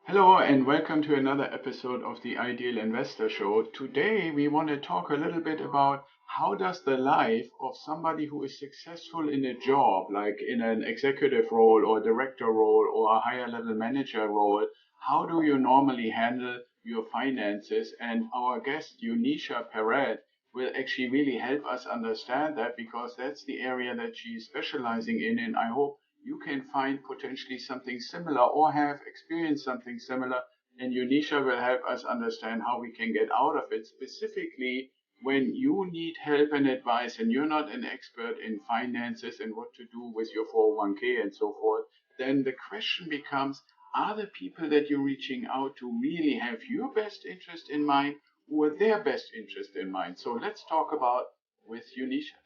Hello and welcome to another episode of the Ideal Investor Show. Today we want to talk a little bit about how does the life of somebody who is successful in a job, like in an executive role or director role or a higher level manager role, how do you normally handle your finances? And our guest, Eunicia Peret, will actually really help us understand that because that's the area that she's specializing in. And I hope you can find potentially something similar or have experienced something similar. And Eunicia will help us understand how we can get out of it, specifically when you need help and advice and you're not an expert in finances and what to do with your 401k and so forth. Then the question becomes, are the people that you're reaching out to really have your best interest in mind or their best interest in mind? So let's talk about with Eunicia.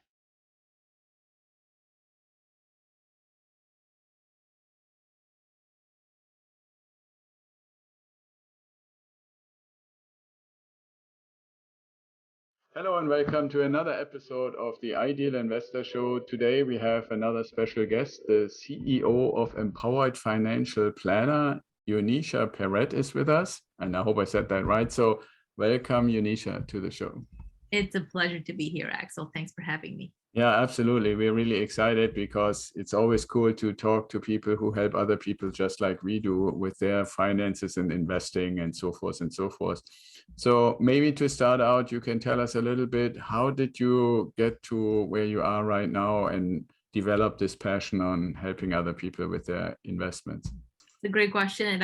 Hello and welcome to another episode of the Ideal Investor Show. Today we have another special guest, the CEO of Empowered Financial Planner, Eunicia Peret is with us. And I hope I said that right. So welcome, Eunicia, to the show. It's a pleasure to be here, Axel. Thanks for having me. Yeah, absolutely. We're really excited because it's always cool to talk to people who help other people just like we do with their finances and investing and so forth and so forth. So maybe to start out, you can tell us a little bit, how did you get to where you are right now and develop this passion on helping other people with their investments? It's a great question.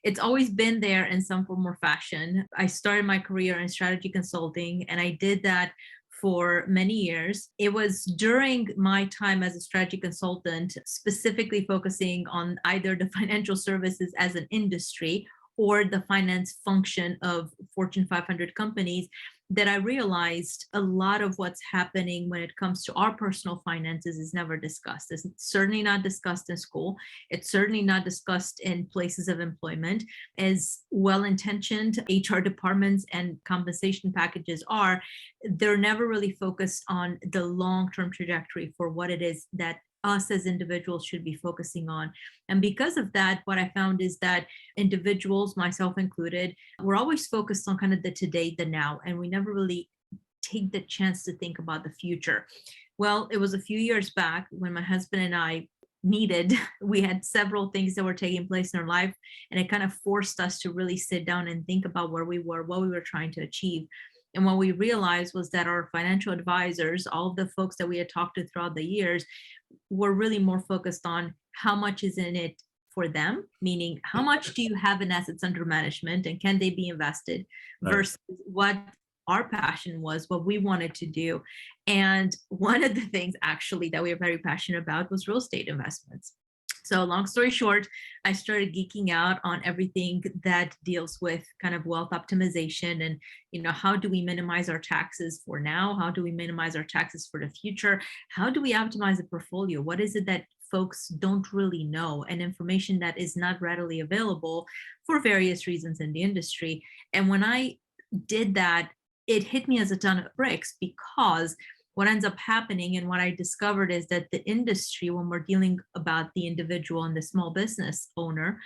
It's always been there in some form or fashion. I started my career in strategy consulting, and I did that for many years. It was during my time as a strategy consultant, specifically focusing on either the financial services as an industry or the finance function of Fortune 500 companies, that I realized a lot of what's happening when it comes to our personal finances is never discussed. It's certainly not discussed in school. It's certainly not discussed in places of employment. As well-intentioned HR departments and compensation packages are, they're never really focused on the long-term trajectory for what it is that us as individuals should be focusing on. And because of that, what I found is that individuals, myself included, we're always focused on kind of the today, the now, and we never really take the chance to think about the future. Well, it was a few years back when my husband and I we had several things that were taking place in our life, and it kind of forced us to really sit down and think about where we were, what we were trying to achieve. And what we realized was that our financial advisors, all of the folks that we had talked to throughout the years, were really more focused on how much is in it for them, meaning how much do you have in assets under management and can they be invested, versus what our passion was, what we wanted to do. And one of the things actually that we are very passionate about was real estate investments. So long story short, I started geeking out on everything that deals with kind of wealth optimization and, how do we minimize our taxes for now? How do we minimize our taxes for the future? How do we optimize the portfolio? What is it that folks don't really know, and information that is not readily available for various reasons in the industry? And when I did that, it hit me as a ton of bricks, because what ends up happening and what I discovered is that the industry, when we're dealing about the individual and the small business owner,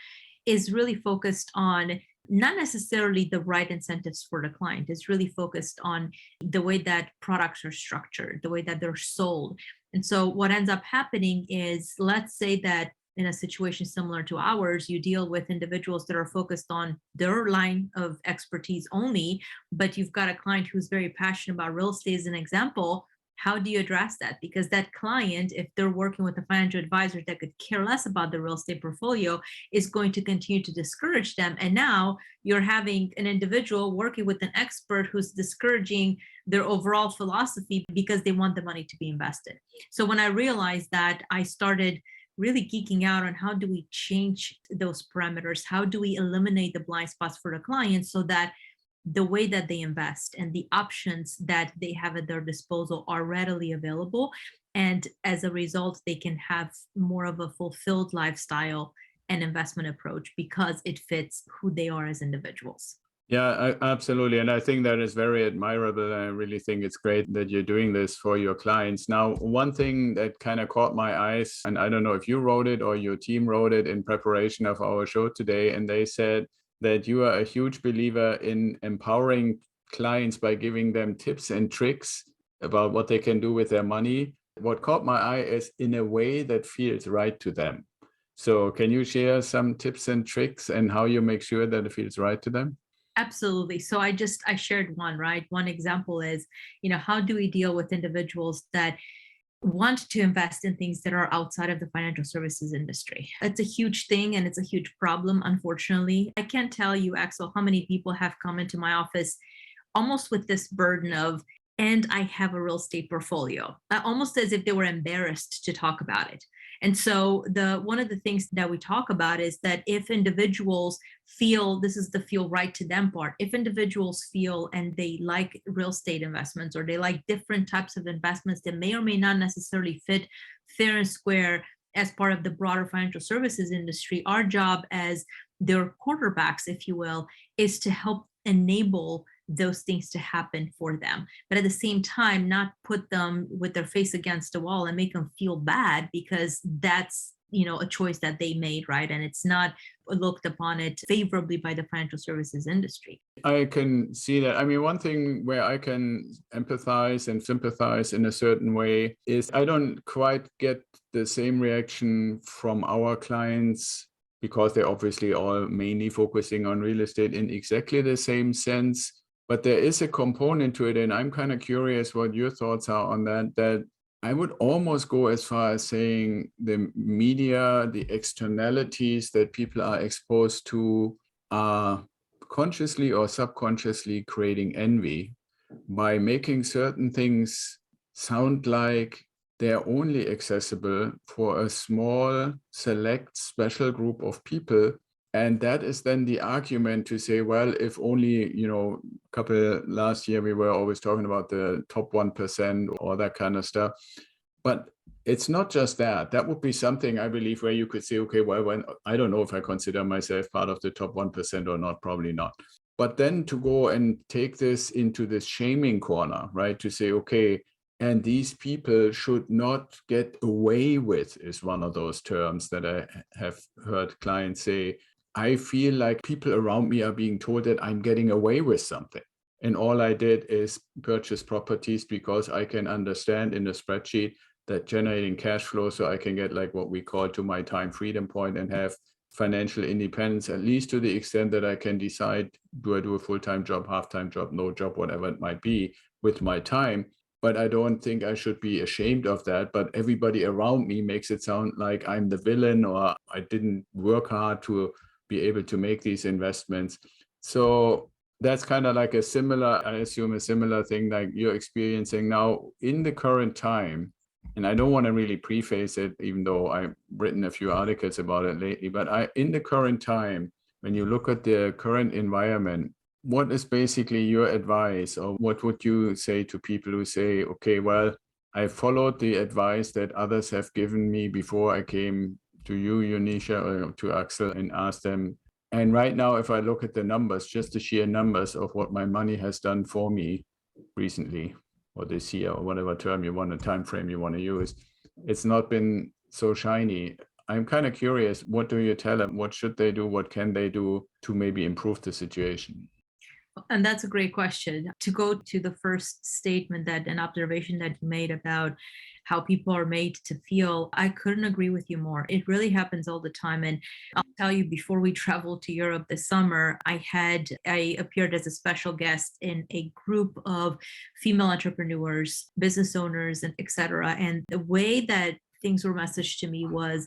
is really focused on not necessarily the right incentives for the client. It's really focused on the way that products are structured, the way that they're sold. And so what ends up happening is, let's say that in a situation similar to ours, you deal with individuals that are focused on their line of expertise only, but you've got a client who's very passionate about real estate as an example. How do you address that? Because that client, if they're working with a financial advisor that could care less about the real estate portfolio, is going to continue to discourage them. And now you're having an individual working with an expert who's discouraging their overall philosophy because they want the money to be invested. So when I realized that, I started really geeking out on how do we change those parameters? How do we eliminate the blind spots for the clients so that the way that they invest and the options that they have at their disposal are readily available. And as a result, they can have more of a fulfilled lifestyle and investment approach because it fits who they are as individuals. Yeah, absolutely. And I think that is very admirable. I really think it's great that you're doing this for your clients. Now, one thing that kind of caught my eyes, and I don't know if you wrote it or your team wrote it in preparation of our show today, and they said that you are a huge believer in empowering clients by giving them tips and tricks about what they can do with their money. What caught my eye is in a way that feels right to them. So, can you share some tips and tricks and how you make sure that it feels right to them? Absolutely. So I shared one, right? One example is, how do we deal with individuals that want to invest in things that are outside of the financial services industry? It's a huge thing and it's a huge problem, unfortunately. I can't tell you, Axel, how many people have come into my office almost with this burden of, and I have a real estate portfolio, almost as if they were embarrassed to talk about it. And so the one of the things that we talk about is that if individuals feel, this is the feel right to them part, if individuals feel and they like real estate investments, or they like different types of investments that may or may not necessarily fit fair and square as part of the broader financial services industry, our job as their quarterbacks, if you will, is to help enable those things to happen for them, but at the same time not put them with their face against the wall and make them feel bad, because that's a choice that they made, right? And it's not looked upon it favorably by the financial services industry. I can see that. I mean, one thing where I can empathize and sympathize in a certain way is I don't quite get the same reaction from our clients, because they're obviously all mainly focusing on real estate in exactly the same sense. But there is a component to it, and I'm kind of curious what your thoughts are on that, that I would almost go as far as saying the media, the externalities that people are exposed to are consciously or subconsciously creating envy by making certain things sound like they're only accessible for a small, select, special group of people. And that is then the argument to say, well, if only, a couple last year, we were always talking about the top 1% or that kind of stuff. But it's not just that. That would be something, I believe, where you could say, okay, well, when I don't know if I consider myself part of the top 1% or not, probably not. But then to go and take this into this shaming corner, right? To say, okay, and these people should not get away with, is one of those terms that I have heard clients say. I feel like people around me are being told that I'm getting away with something. And all I did is purchase properties because I can understand in a spreadsheet that generating cash flow, so I can get like what we call to my time freedom point and have financial independence, at least to the extent that I can decide, do I do a full-time job, half-time job, no job, whatever it might be with my time. But I don't think I should be ashamed of that. But everybody around me makes it sound like I'm the villain, or I didn't work hard to be able to make these investments. So that's kind of like a similar, I assume, a similar thing like you're experiencing now in the current time. And I don't want to really preface it, even though I've written a few articles about it lately, but in the current time, when you look at the current environment, what is basically your advice, or what would you say to people who say, okay, well, I followed the advice that others have given me before I came to you, Eunicia, or to Axel, and asked them. And right now, if I look at the numbers, just the sheer numbers of what my money has done for me recently, or this year, or whatever term you want, a time frame you want to use, it's not been so shiny. I'm kind of curious, what do you tell them? What should they do? What can they do to maybe improve the situation? And that's a great question. To go to the first statement, that an observation that you made about how people are made to feel, I couldn't agree with you more. It really happens all the time. And I'll tell you, before we traveled to Europe this summer, I appeared as a special guest in a group of female entrepreneurs, business owners, and etc. And the way that things were messaged to me was,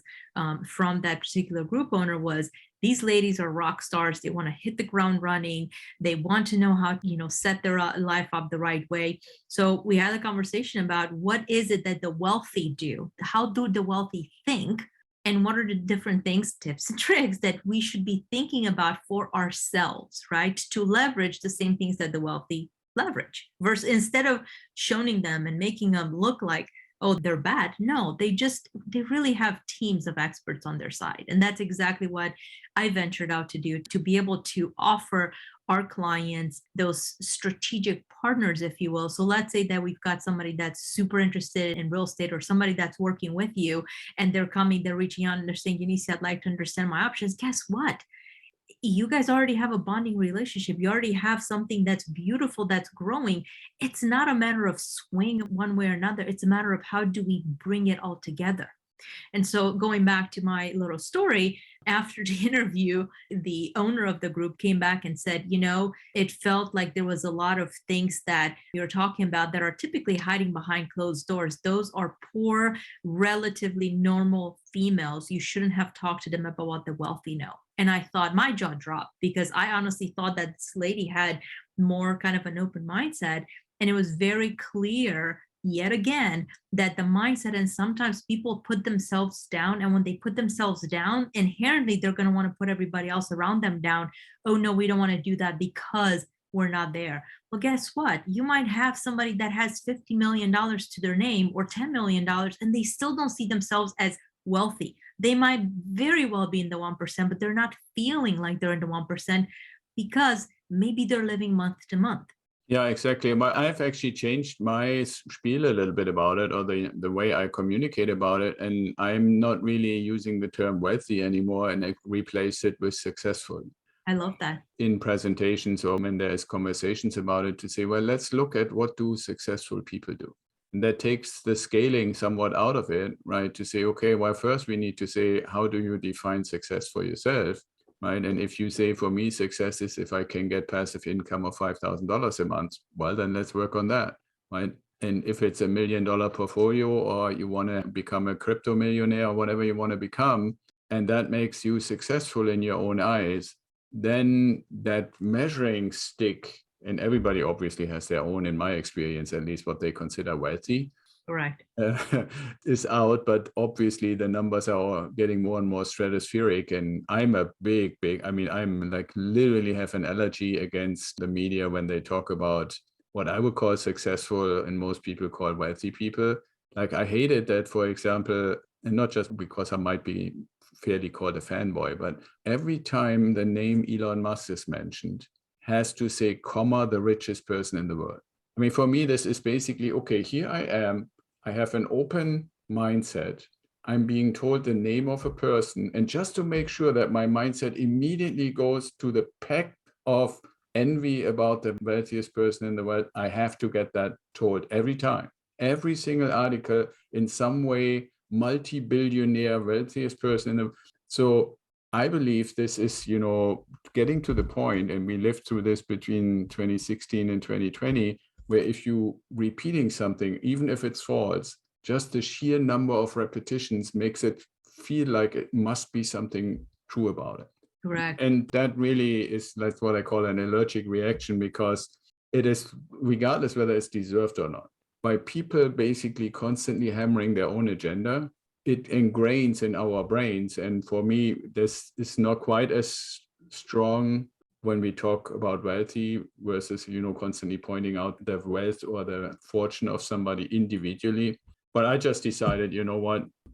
from that particular group owner, was, these ladies are rock stars. They want to hit the ground running. They want to know how to, set their life up the right way. So we had a conversation about what is it that the wealthy do? How do the wealthy think? And what are the different things, tips and tricks that we should be thinking about for ourselves, right? To leverage the same things that the wealthy leverage, versus instead of showing them and making them look like, oh, they're bad. No, they really have teams of experts on their side. And that's exactly what I ventured out to do, to be able to offer our clients those strategic partners, if you will. So let's say that we've got somebody that's super interested in real estate, or somebody that's working with you, and they're reaching out and they're saying, Eunicia, I'd like to understand my options. Guess what? You guys already have a bonding relationship. You already have something that's beautiful, that's growing. It's not a matter of swing one way or another. It's a matter of how do we bring it all together. And so, going back to my little story, after the interview, the owner of the group came back and said, it felt like there was a lot of things that you're talking about that are typically hiding behind closed doors. Those are poor, relatively normal females. You shouldn't have talked to them about what the wealthy know. And I thought, my jaw dropped, because I honestly thought that this lady had more kind of an open mindset. And it was very clear, yet again, that the mindset, and sometimes people put themselves down, and when they put themselves down, inherently they're going to want to put everybody else around them down. Oh no, we don't want to do that because we're not there. Well, guess what? You might have somebody that has $50 million to their name, or $10 million, and they still don't see themselves as wealthy. They might very well be in the 1%, but they're not feeling like they're in the 1%, because maybe they're living month to month. Yeah, exactly. But I've actually changed my spiel a little bit about it, or the way I communicate about it. And I'm not really using the term wealthy anymore, and I replace it with successful. I love that. In presentations, or when there's conversations about it, to say, well, let's look at what do successful people do. And that takes the scaling somewhat out of it, right? To say, okay, well, first we need to say, how do you define success for yourself? Right. And if you say, for me, success is if I can get passive income of $5,000 a month, well, then let's work on that. Right. And if it's $1 million portfolio, or you want to become a crypto millionaire, or whatever you want to become, and that makes you successful in your own eyes, then that measuring stick, and everybody obviously has their own, in my experience, at least what they consider wealthy. Correct. Is out, but obviously the numbers are getting more and more stratospheric. And I'm a big, I'm like literally have an allergy against the media when they talk about what I would call successful and most people call wealthy people. Like, I hated that, for example, and not just because I might be fairly called a fanboy, but every time the name Elon Musk is mentioned, has to say, comma, the richest person in the world. I mean, for me, this is basically, okay, here I am. I have an open mindset. I'm being told the name of a person. And just to make sure that my mindset immediately goes to the peck of envy about the wealthiest person in the world, I have to get that told every time. Every single article, in some way, multi-billionaire, wealthiest person in the world. So I believe this is, getting to the point, and we lived through this between 2016 and 2020, where if you repeating something, even if it's false, just the sheer number of repetitions makes it feel like it must be something true about it. Correct. And that really that's what I call an allergic reaction, because it is, regardless whether it's deserved or not, by people basically constantly hammering their own agenda, it ingrains in our brains. And for me, this is not quite as strong when we talk about wealthy versus, constantly pointing out the wealth or the fortune of somebody individually. But I just decided,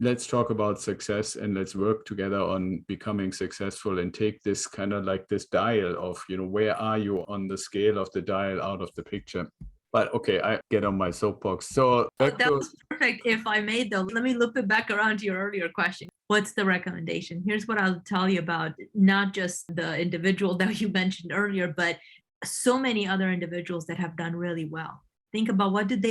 let's talk about success, and let's work together on becoming successful, and take this kind of like this dial of, where are you on the scale of the dial out of the picture. But okay, I get on my soapbox. So that was perfect. If I may, though, let me loop it back around to your earlier question. What's the recommendation? Here's what I'll tell you about not just the individual that you mentioned earlier, but so many other individuals that have done really well. Think about what did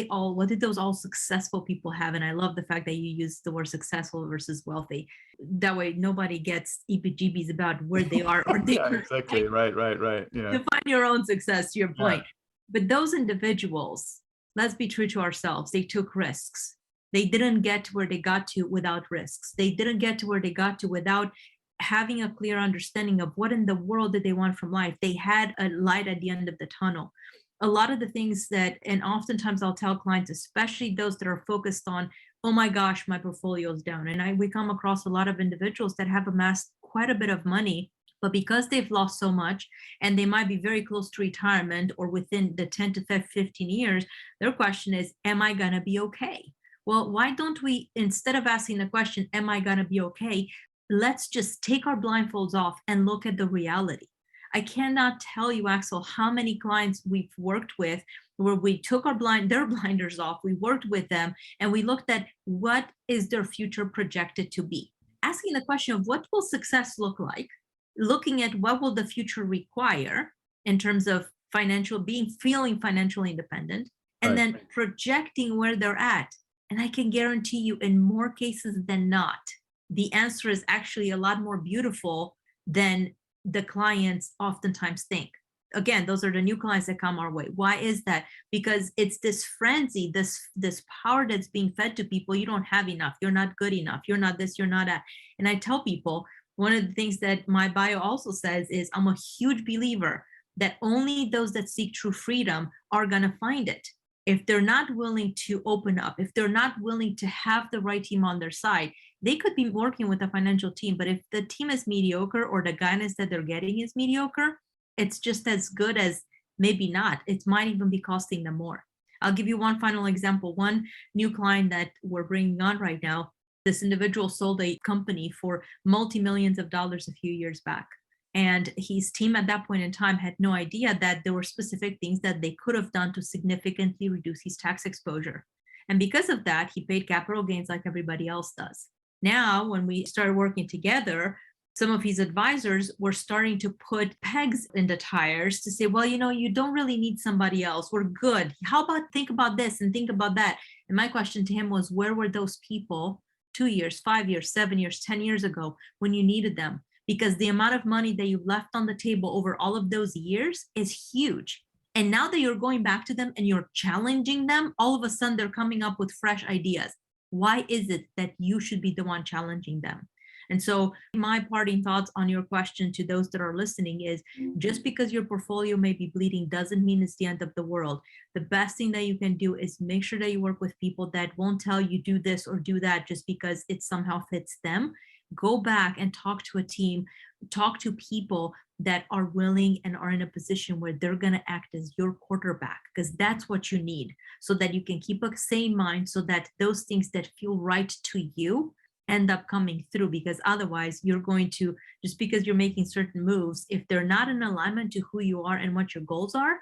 those all successful people have? And I love the fact that you use the word successful versus wealthy. That way nobody gets EPGBs about where they are or they yeah, exactly. Right. Yeah. Define your own success, to your point. Yeah. But those individuals, let's be true to ourselves, they took risks. They didn't get to where they got to without risks. They didn't get to where they got to without having a clear understanding of what in the world did they want from life. They had a light at the end of the tunnel. A lot of the things that, and oftentimes I'll tell clients, especially those that are focused on, oh my gosh, my portfolio is down. And we come across a lot of individuals that have amassed quite a bit of money, but because they've lost so much, and they might be very close to retirement or within the 10 to 15 years, their question is, am I going to be okay? Well, why don't we, instead of asking the question, am I going to be okay? Let's just take our blindfolds off and look at the reality. I cannot tell you, Axel, how many clients we've worked with where we took their blinders off, we worked with them, and we looked at what is their future projected to be. Asking the question of what will success look like, looking at what will the future require in terms of feeling financially independent, and Right. then projecting where they're at. And I can guarantee you, in more cases than not, the answer is actually a lot more beautiful than the clients oftentimes think. Again, those are the new clients that come our way. Why is that? Because it's this frenzy, this power that's being fed to people. You don't have enough. You're not good enough. You're not this. You're not that. And I tell people, one of the things that my bio also says is I'm a huge believer that only those that seek true freedom are going to find it. If they're not willing to open up, if they're not willing to have the right team on their side, they could be working with a financial team. But if the team is mediocre or the guidance that they're getting is mediocre, it's just as good as maybe not. It might even be costing them more. I'll give you one final example. One new client that we're bringing on right now, this individual sold a company for multi-millions of dollars a few years back. And his team at that point in time had no idea that there were specific things that they could have done to significantly reduce his tax exposure. And because of that, he paid capital gains like everybody else does. Now, when we started working together, some of his advisors were starting to put pegs in the tires to say, well, you don't really need somebody else. We're good. How about think about this and think about that? And my question to him was, where were those people 2 years, 5 years, 7 years, 10 years ago when you needed them? Because the amount of money that you left on the table over all of those years is huge. And now that you're going back to them and you're challenging them, all of a sudden they're coming up with fresh ideas. Why is it that you should be the one challenging them? And so my parting thoughts on your question to those that are listening is, just because your portfolio may be bleeding doesn't mean it's the end of the world. The best thing that you can do is make sure that you work with people that won't tell you do this or do that just because it somehow fits them. Go back and talk to a team, talk to people that are willing and are in a position where they're going to act as your quarterback, because that's what you need, so that you can keep a sane mind, so that those things that feel right to you end up coming through. Because otherwise you're going to, just because you're making certain moves, if they're not in alignment to who you are and what your goals are,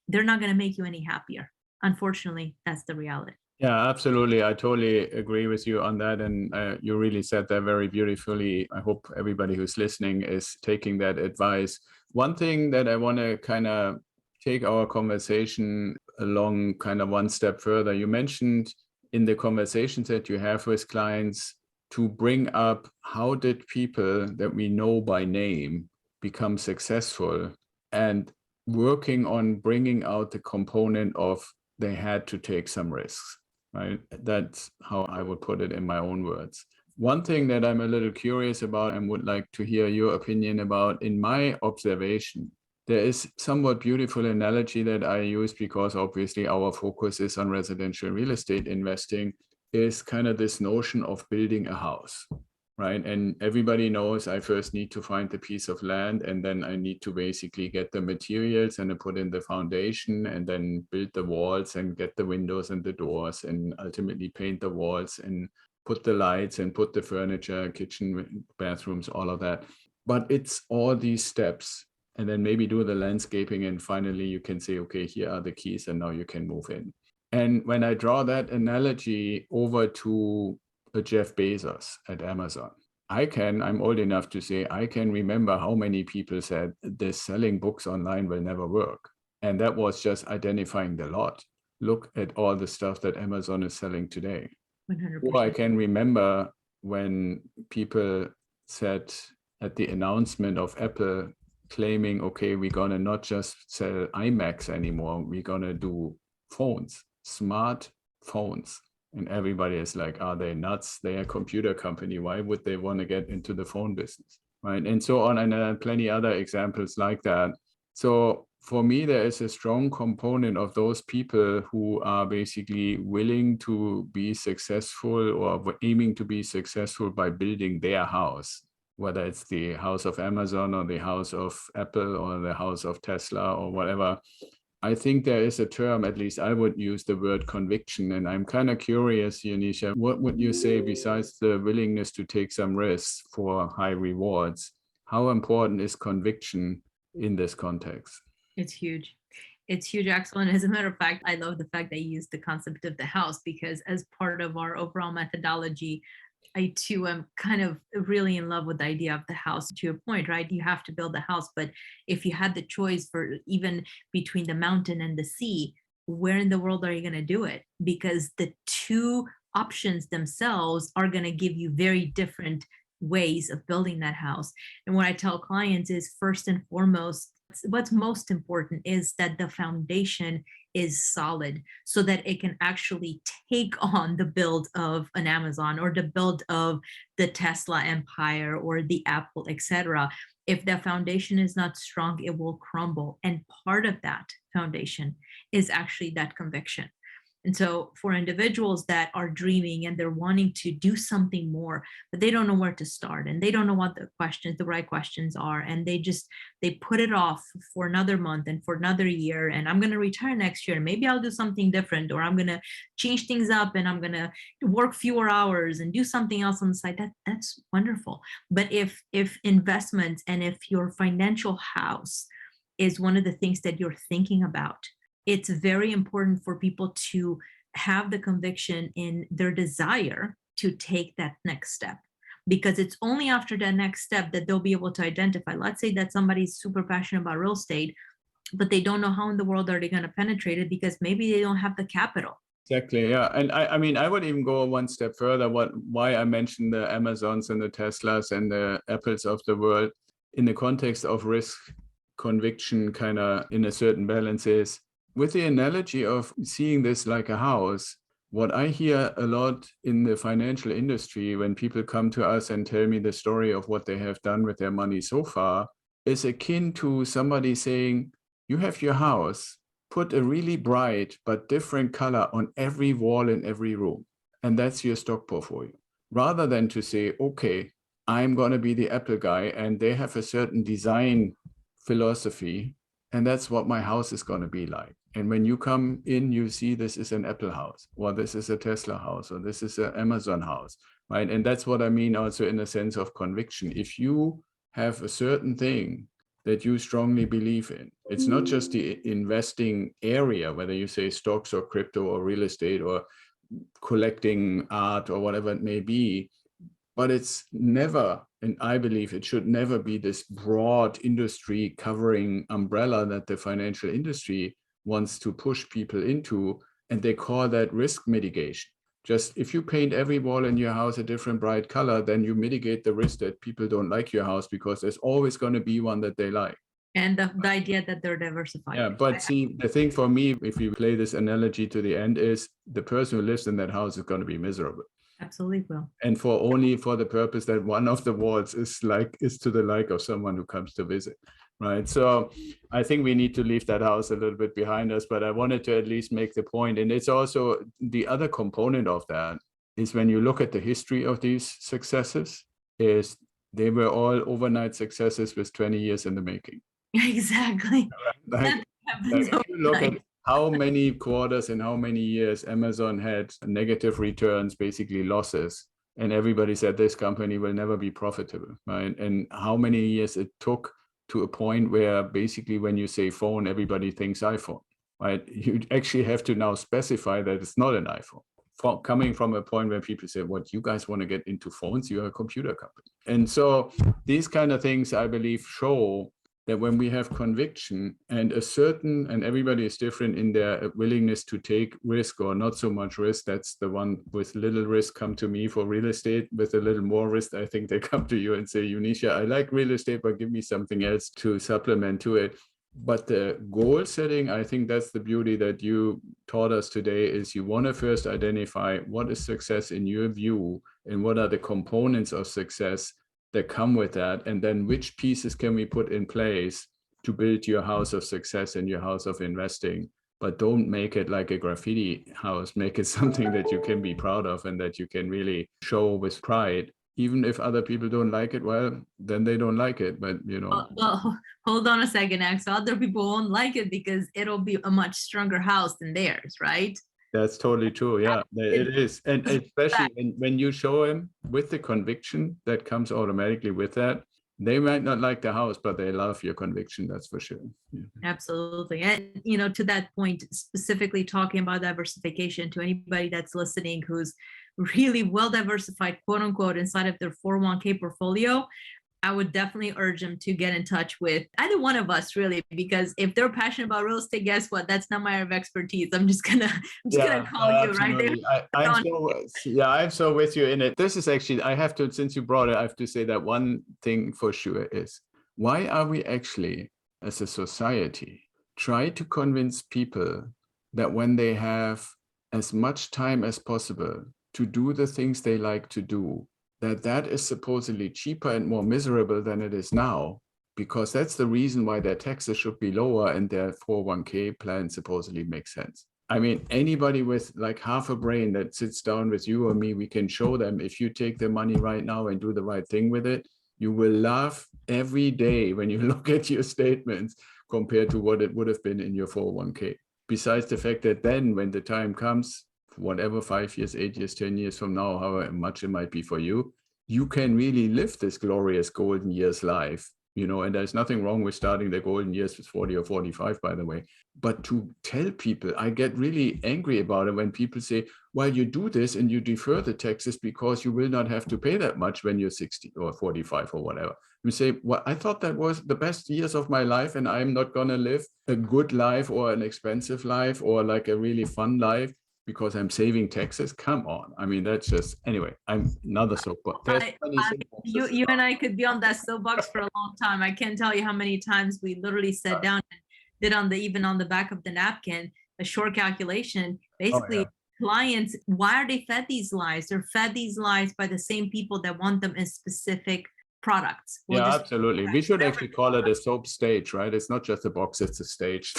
they're not going to make you any happier. Unfortunately, that's the reality. Yeah, absolutely. I totally agree with you on that. And you really said that very beautifully. I hope everybody who's listening is taking that advice. One thing that I want to kind of take our conversation along kind of one step further, you mentioned in the conversations that you have with clients to bring up, how did people that we know by name become successful, and working on bringing out the component of they had to take some risks. Right? That's how I would put it in my own words. One thing that I'm a little curious about and would like to hear your opinion about, in my observation, there is somewhat beautiful analogy that I use, because obviously our focus is on residential real estate investing, is kind of this notion of building a house. Right. And everybody knows I first need to find the piece of land, and then I need to basically get the materials and put in the foundation, and then build the walls and get the windows and the doors, and ultimately paint the walls and put the lights and put the furniture, kitchen, bathrooms, all of that. But it's all these steps, and then maybe do the landscaping, and finally you can say, okay, here are the keys and now you can move in. And when I draw that analogy over to Jeff Bezos at Amazon, I'm old enough to say I can remember how many people said this selling books online will never work. And that was just identifying the lot. Look at all the stuff that Amazon is selling today. 100%. Or I can remember when people said at the announcement of Apple claiming, okay, we're going to not just sell iMacs anymore, we're going to do phones, smart phones. And everybody is like, are they nuts? They're a computer company. Why would they want to get into the phone business? Right. And so on, and plenty other examples like that. So for me, there is a strong component of those people who are basically willing to be successful, or aiming to be successful by building their house, whether it's the house of Amazon or the house of Apple or the house of Tesla or whatever. I think there is a term, at least I would use the word conviction. And I'm kind of curious, Eunicia, what would you say besides the willingness to take some risks for high rewards? How important is conviction in this context? It's huge. It's huge, Axel. And as a matter of fact, I love the fact that you used the concept of the house, because as part of our overall methodology, I too am kind of really in love with the idea of the house. To your point, right? You have to build a house, but if you had the choice for even between the mountain and the sea, where in the world are you going to do it? Because the two options themselves are going to give you very different ways of building that house. And what I tell clients is, first and foremost, what's most important is that the foundation is solid, so that it can actually take on the build of an Amazon or the build of the Tesla empire or the Apple, etc. If the foundation is not strong, it will crumble. And part of that foundation is actually that conviction. And so for individuals that are dreaming and they're wanting to do something more, but they don't know where to start and they don't know what the right questions are, and they put it off for another month and for another year, and I'm going to retire next year and maybe I'll do something different, or I'm going to change things up and I'm going to work fewer hours and do something else on the side. That's wonderful. But if investments and if your financial house is one of the things that you're thinking about, it's very important for people to have the conviction in their desire to take that next step, because it's only after that next step that they'll be able to identify. Let's say that somebody's super passionate about real estate, but they don't know how in the world are they going to penetrate it because maybe they don't have the capital. Exactly. Yeah. And I mean, I would even go one step further. Why I mentioned the Amazons and the Teslas and the Apples of the world in the context of risk conviction, kind of in a certain balance, is with the analogy of seeing this like a house. What I hear a lot in the financial industry when people come to us and tell me the story of what they have done with their money so far is akin to somebody saying, you have your house, put a really bright but different color on every wall in every room, and that's your stock portfolio. Rather than to say, okay, I'm going to be the Apple guy and they have a certain design philosophy, and that's what my house is going to be like. And when you come in, you see this is an Apple house, or this is a Tesla house, or this is an Amazon house, right? And that's what I mean also in a sense of conviction. If you have a certain thing that you strongly believe in, it's not just the investing area, whether you say stocks or crypto or real estate or collecting art or whatever it may be, but it's never, and I believe it should never be, this broad industry covering umbrella that the financial industry wants to push people into, and they call that risk mitigation. Just if you paint every wall in your house a different bright color, then you mitigate the risk that people don't like your house, because there's always going to be one that they like. And the idea that they're diversified. Yeah, but see, the thing for me, if you play this analogy to the end, is the person who lives in that house is going to be miserable. Absolutely will. And only for the purpose that one of the walls is to the like of someone who comes to visit, right? So I think we need to leave that house a little bit behind us, but I wanted to at least make the point. And it's also the other component of that is when you look at the history of these successes, is they were all overnight successes with 20 years in the making. Exactly. Like if you look at how many quarters and how many years Amazon had negative returns, basically losses, and everybody said this company will never be profitable, right? And how many years it took to a point where basically when you say phone, everybody thinks iPhone, right? You actually have to now specify that it's not an iPhone. Coming from a point where people say, what, you guys want to get into phones? You're a computer company. And so these kind of things, I believe, show that when we have conviction and and everybody is different in their willingness to take risk or not so much risk. That's the one with little risk come to me for real estate. With a little more risk, I think they come to you and say, Eunicia, I like real estate, but give me something else to supplement to it. But the goal setting, I think that's the beauty that you taught us today, is you want to first identify what is success in your view and what are the components of success that come with that, and then which pieces can we put in place to build your house of success and your house of investing. But don't make it like a graffiti house. Make it something that you can be proud of and that you can really show with pride. even if other people don't like it, well, then they don't like it. But Well, hold on a second, X. Other people won't like it because it'll be a much stronger house than theirs, right? that's totally true. Yeah, it is. And especially Fact. when you show them with the conviction that comes automatically with that, they might not like the house, but they love your conviction. That's for sure. Yeah. Absolutely. And, to that point, specifically talking about diversification, to anybody that's listening who's really well diversified, quote unquote, inside of their 401k portfolio, I would definitely urge them to get in touch with either one of us, really, because if they're passionate about real estate, guess what? That's not my area of expertise. I'm just gonna call you right there. Absolutely. I'm so with you in it. This is actually, I have to, since you brought it, I have to say that one thing for sure is, why are we actually, as a society, try to convince people that when they have as much time as possible to do the things they like to do, that is supposedly cheaper and more miserable than it is now, because that's the reason why their taxes should be lower and their 401k plan supposedly makes sense. I mean, anybody with like half a brain that sits down with you or me, we can show them, if you take the money right now and do the right thing with it, you will laugh every day when you look at your statements compared to what it would have been in your 401k. Besides the fact that then when the time comes, whatever, 5 years, 8 years, 10 years from now, however much it might be for you, you can really live this glorious golden years life, and there's nothing wrong with starting the golden years with 40 or 45, by the way. But to tell people, I get really angry about it when people say, well, you do this and you defer the taxes because you will not have to pay that much when you're 60 or 45 or whatever. You say, well, I thought that was the best years of my life and I'm not going to live a good life or an expensive life or like a really fun life because I'm saving taxes. Come on. I mean, that's just, anyway, I'm another soapbox. You and I could be on that soapbox for a long time. I can't tell you how many times we literally sat down and did even on the back of the napkin, a short calculation. Basically, clients, why are they fed these lies? They're fed these lies by the same people that want them in specific products. Absolutely. We should actually call it a soap stage, right? It's not just a box, it's a stage.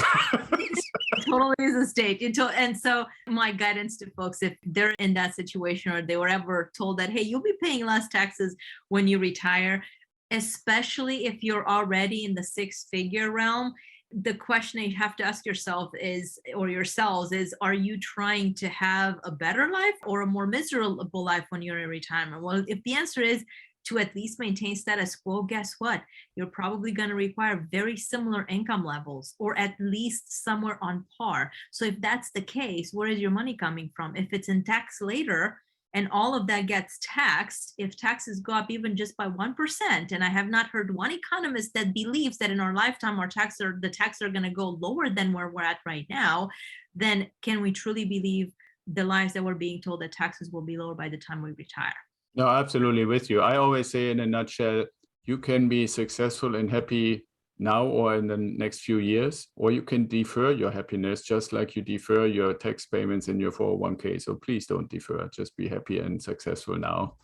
Totally is a stage. And so my guidance to folks, if they're in that situation or they were ever told that, hey, you'll be paying less taxes when you retire, especially if you're already in the 6-figure realm, the question you have to ask yourself is, or yourselves is, are you trying to have a better life or a more miserable life when you're in retirement? Well, if the answer is to at least maintain status quo, guess what? You're probably going to require very similar income levels or at least somewhere on par. So if that's the case, where is your money coming from? If it's in tax later and all of that gets taxed, if taxes go up even just by 1%, and I have not heard one economist that believes that in our lifetime the taxes are going to go lower than where we're at right now, then can we truly believe the lies that we're being told that taxes will be lower by the time we retire? No, absolutely with you. I always say in a nutshell, you can be successful and happy now or in the next few years, or you can defer your happiness just like you defer your tax payments in your 401k. So please don't defer, just be happy and successful now.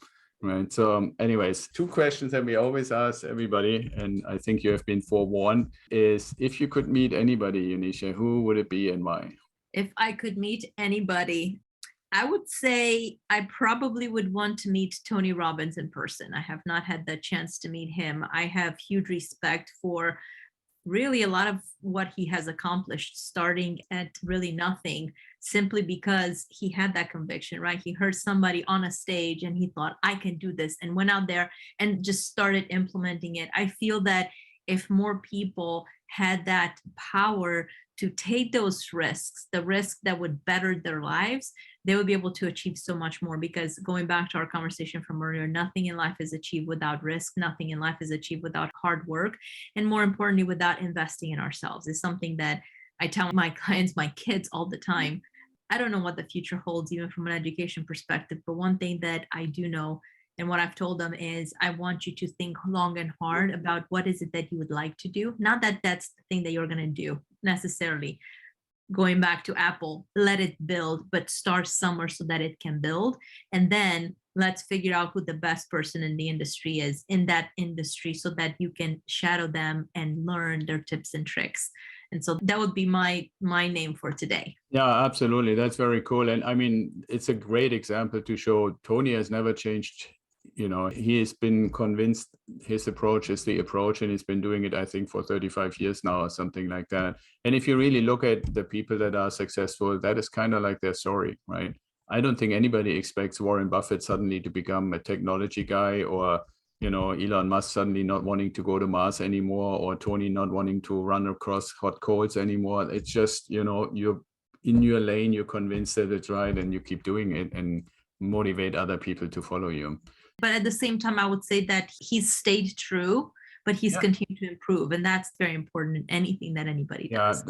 Right. So anyways, 2 questions that we always ask everybody, and I think you have been forewarned, is if you could meet anybody, Eunicia, who would it be and why? If I could meet anybody, I would say I probably would want to meet Tony Robbins in person. I have not had the chance to meet him. I have huge respect for really a lot of what he has accomplished, starting at really nothing, simply because he had that conviction, right? He heard somebody on a stage and he thought, I can do this, and went out there and just started implementing it. I feel that if more people had that power to take those risks, the risks that would better their lives, they would be able to achieve so much more. Because going back to our conversation from earlier, nothing in life is achieved without risk. Nothing in life is achieved without hard work. And more importantly, without investing in ourselves. It's something that I tell my clients, my kids all the time. I don't know what the future holds, even from an education perspective. But one thing that I do know, and what I've told them is, I want you to think long and hard about what is it that you would like to do. Not that that's the thing that you're going to do necessarily. Going back to Apple, let it build, but start somewhere so that it can build. And then let's figure out who the best person in the industry is in that industry so that you can shadow them and learn their tips and tricks. And so that would be my name for today. Yeah, absolutely. That's very cool. And I mean, it's a great example to show Tony has never changed he has been convinced his approach is the approach, and he's been doing it, I think, for 35 years now or something like that. And if you really look at the people that are successful, that is kind of like their story, right? I don't think anybody expects Warren Buffett suddenly to become a technology guy, or Elon Musk suddenly not wanting to go to Mars anymore, or Tony not wanting to run across hot coals anymore. It's just, you're in your lane, you're convinced that it's right, and you keep doing it and motivate other people to follow you. But at the same time, I would say that he's stayed true, but he's continued to improve. And that's very important in anything that anybody does.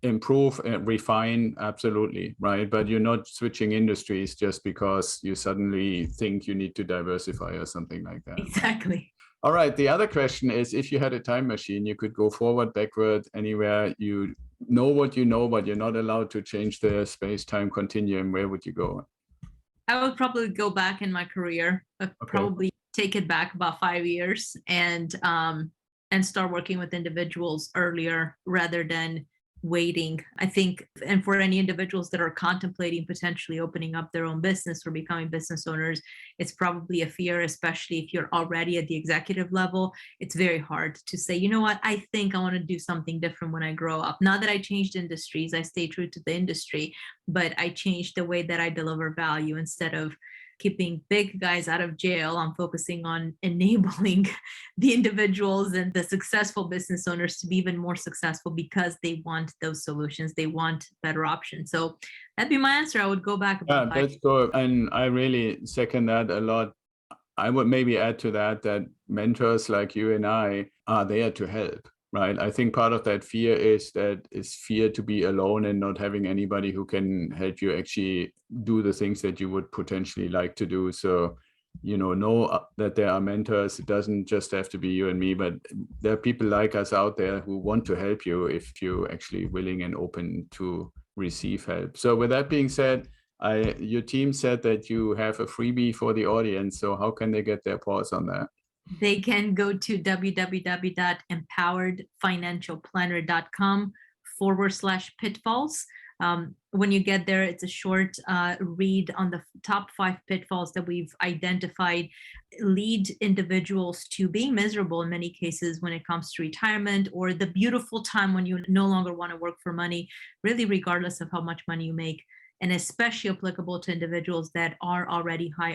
Improve and refine, absolutely, right? But you're not switching industries just because you suddenly think you need to diversify or something like that. Exactly. All right. The other question is, if you had a time machine, you could go forward, backward, anywhere. You know what you know, but you're not allowed to change the space-time continuum. Where would you go? I would probably go back in my career, probably take it back about 5 years and start working with individuals earlier rather than waiting. I think, and for any individuals that are contemplating potentially opening up their own business or becoming business owners, it's probably a fear, especially if you're already at the executive level. It's very hard to say, you know what, I think I want to do something different when I grow up. Not that I changed industries, I stay true to the industry, but I changed the way that I deliver value. Instead of keeping big guys out of jail, I'm focusing on enabling the individuals and the successful business owners to be even more successful because they want those solutions. They want better options. So that'd be my answer. I would go back about 5 years. That's good. And I really second that a lot. I would maybe add to that mentors like you and I are there to help. Right. I think part of that fear is fear to be alone and not having anybody who can help you actually do the things that you would potentially like to do. So, know that there are mentors. It doesn't just have to be you and me, but there are people like us out there who want to help you if you're actually willing and open to receive help. So with that being said, your team said that you have a freebie for the audience. So how can they get their paws on that? They can go to www.empoweredfinancialplanner.com/pitfalls. When you get there, it's a short read on the top 5 pitfalls that we've identified lead individuals to being miserable in many cases when it comes to retirement or the beautiful time when you no longer want to work for money, really regardless of how much money you make. And especially applicable to individuals that are already high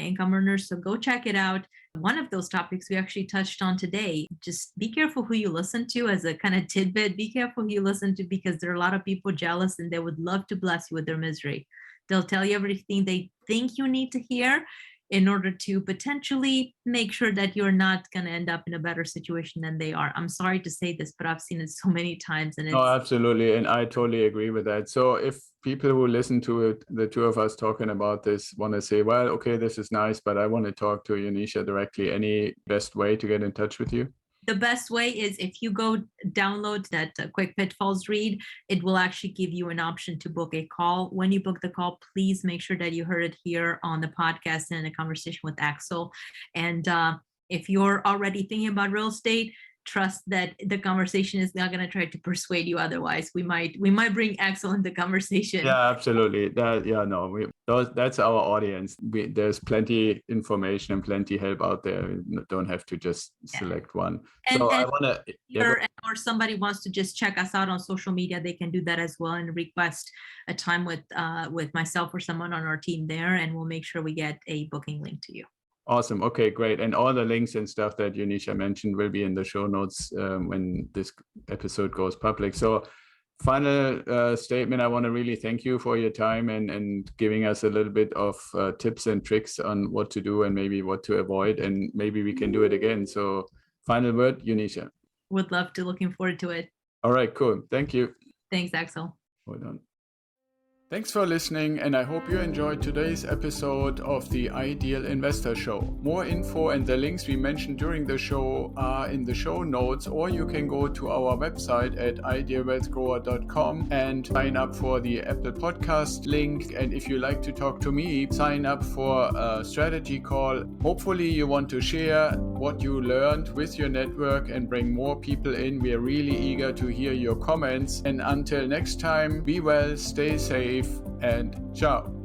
income earners. So go check it out. One of those topics we actually touched on today, just be careful who you listen to as a kind of tidbit. Be careful who you listen to because there are a lot of people jealous and they would love to bless you with their misery. They'll tell you everything they think you need to hear in order to potentially make sure that you're not going to end up in a better situation than they are. I'm sorry to say this, but I've seen it so many times. And Oh, absolutely. And I totally agree with that. So if people who listen to it, the two of us talking about this, want to say, well, okay, this is nice, but I want to talk to Eunicia directly, any best way to get in touch with you? The best way is if you go download that quick pitfalls read, it will actually give you an option to book a call. When you book the call, please make sure that you heard it here on the podcast and in a conversation with Axel. And if you're already thinking about real estate, trust that the conversation is not going to try to persuade you otherwise. We might bring Axel into conversation. Yeah, absolutely. That's our audience. There's plenty information and plenty help out there. We don't have to just select one. I want to. Or somebody wants to just check us out on social media, they can do that as well and request a time with myself or someone on our team there, and we'll make sure we get a booking link to you. Awesome. Okay, great. And all the links and stuff that Eunicia mentioned will be in the show notes when this episode goes public. So final statement, I want to really thank you for your time and giving us a little bit of tips and tricks on what to do and maybe what to avoid, and maybe we can do it again. So final word, Eunicia. Would love to. Looking forward to it. All right, cool. Thank you. Thanks, Axel. Hold on. Thanks for listening, and I hope you enjoyed today's episode of the Ideal Investor Show. More info and the links we mentioned during the show are in the show notes, or you can go to our website at idealwealthgrower.com and sign up for the Apple Podcast link. And if you like to talk to me, sign up for a strategy call. Hopefully you want to share what you learned with your network and bring more people in. We are really eager to hear your comments. And until next time, be well, stay safe, and ciao.